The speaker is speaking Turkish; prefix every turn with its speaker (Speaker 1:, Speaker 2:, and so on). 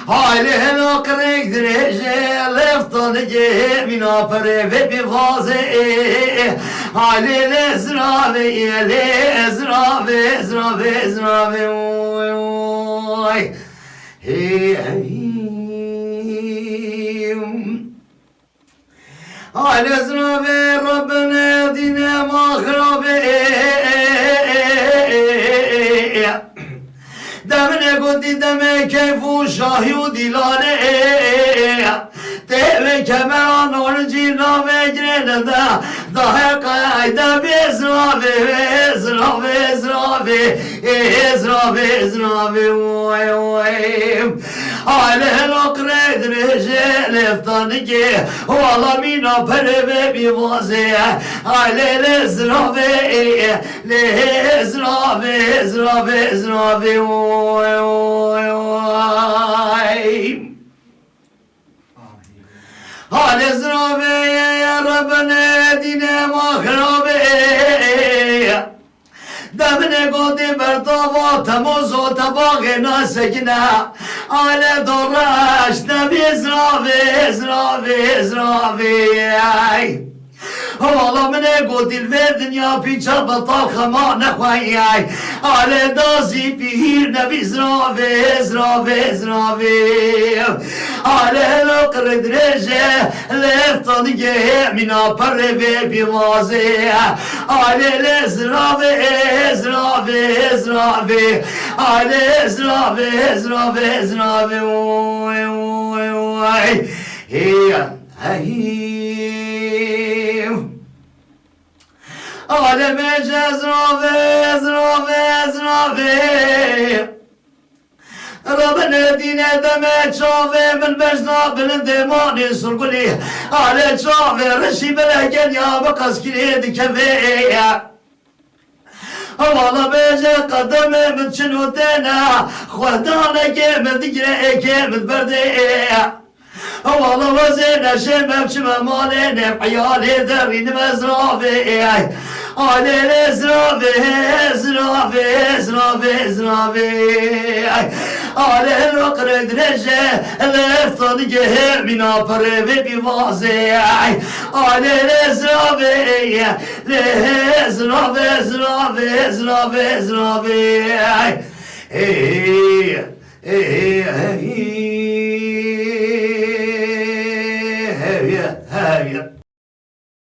Speaker 1: Hale lo krek dreje leftan ge mina pare ve bir vaze hale lezrave lezrave zrave zrave oy hey hale zrave rabbena dine mahrabe demine gudi deme keyfu şahyu dilane teve kemeran orijina ve girene daha kayda bezrave ezrave oy oy ale lokre dreje leftani ki olamina pereve bir vaze ale lezrave oy oy oy hale zraveye ya Rabbena dine mahrabe demine godi bertava temuzu tabağe nasekine ale doraş nebi zrave Hala mene godil verdin ya piça batal khama nekhwayay ale dazi pihir nebi zrave ale lo kredreje leftani ge mina parve bivaze ale lezrave ale zrave oy hey aleme zrave Rabbena dine deme çave min becna bilinde mani surguli ale çave reşi belegen ya bakas kiri dikeve Havala beje kademe min çinu dena Khuhdana gemil digre ekemil berde Havala vazene şemem çime malene Ayale derin mezrave Ale zrave Ale lokre dreje leftani ge mina pare ve bir vaze Ale zrave hey